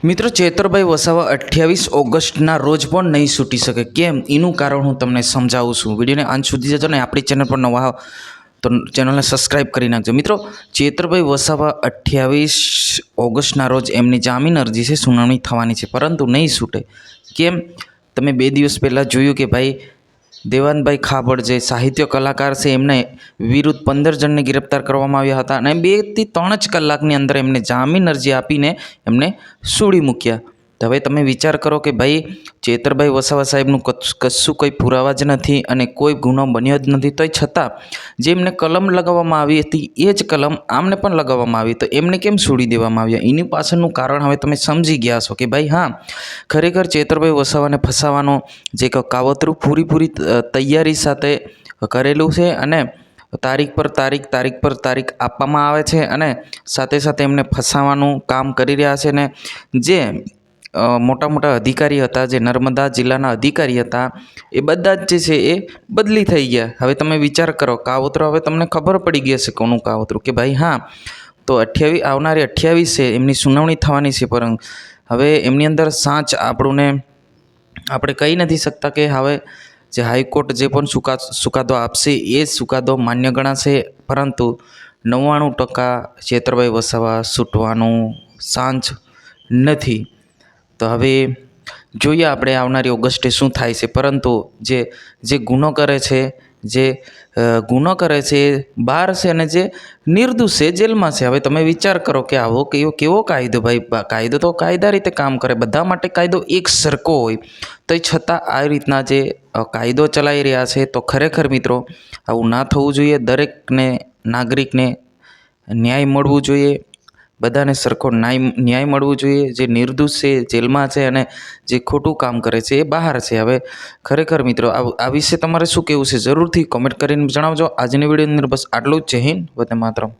મિત્રો ચેતરભાઈ વસાવા 28 ઓગસ્ટના રોજ પણ નહીં છૂટી શકે. કેમ? એનું કારણ હું તમને સમજાવું છું. વિડીયોને અંત સુધી જજો ને આપણી ચેનલ પર નવા તો ચેનલને સબસ્ક્રાઈબ કરી નાખજો. મિત્રો ચેતરભાઈ વસાવા 28 ઓગસ્ટના રોજ એમની જામીન અરજી છે, સુનાવણી થવાની છે, પરંતુ નહીં છૂટે. કેમ? તમે 2 દિવસ પહેલાં જોયું કે ભાઈ દેવાનભાઈ ખાબડ જે સાહિત્ય કલાકાર છે એમને વિરુદ્ધ 15 જણને ગિરફ્તાર કરવામાં આવ્યા હતા અને 2 થી 3 જ કલાકની અંદર એમને જામીન અરજી આપીને એમને છોડી મૂક્યા. તો હવે તમે વિચાર કરો કે ભાઈ ચેતરભાઈ વસાવા સાહેબનું કશું કોઈ પુરાવા જ નથી અને કોઈ ગુનો બન્યો જ નથી, તોય છતાં જે એમને કલમ લગાવવામાં આવી હતી એ જ કલમ આમને પણ લગાવવામાં આવી, તો એમને કેમ છોડી દેવામાં આવ્યા? એની પાછળનું કારણ હવે તમે સમજી ગયા છો કે ભાઈ હા, ખરેખર ચેતરભાઈ વસાવાને ફસાવાનો જે કાવતરું પૂરી તૈયારી સાથે કરેલું છે અને તારીખ પર તારીખ આપવામાં આવે છે અને સાથે સાથે એમને ફસાવાનું કામ કરી રહ્યા છે. ને જે મોટા અધિકારી હતા, જે નર્મદા જિલ્લાના અધિકારી હતા, એ બધા જ જે છે એ બદલી થઈ ગયા. હવે તમે વિચાર કરો, કાવતરું હવે તમને ખબર પડી ગઈ હશે કોનું કાવતરું, કે ભાઈ હા, તો આવનારી 28 છે એમની સુનાવણી થવાની છે, પરંતુ હવે એમની અંદર સાંચ આપણે કહી નથી શકતા કે હવે જે હાઈકોર્ટ જે પણ ચુકાદો આપશે એ ચુકાદો માન્ય ગણાશે, પરંતુ 99% ચેતરભાઈ વસાવા છૂટવાનું સાંચ નથી. તો હવે જોઈએ આપણે આવનારી ઓગસ્ટે શું થાય છે. પરંતુ જે ગુનો કરે છે એ બહાર છે અને જે નિર્દોષ છે જેલમાં છે. હવે તમે વિચાર કરો કે આવો કેવો કાયદો? ભાઈ કાયદો તો કાયદા રીતે કામ કરે, બધા માટે કાયદો એક સરખો હોય, તો છતાં આ રીતના જે કાયદો ચલાવી રહ્યા છે, તો ખરેખર મિત્રો આવું ના થવું જોઈએ. દરેકને નાગરિકને ન્યાય મળવું જોઈએ, બધાને સરખો ન્યાય મળવું જોઈએ. જે નિર્દોષ છે જેલમાં છે અને જે ખોટું કામ કરે છે એ બહાર છે. હવે ખરેખર મિત્રો આ વિશે તમારે શું કહેવું છે જરૂરથી કોમેન્ટ કરીને જણાવજો. આજની વિડીયોની અંદર બસ આટલું જ. જય હિન્દ, વંદે માતરમ.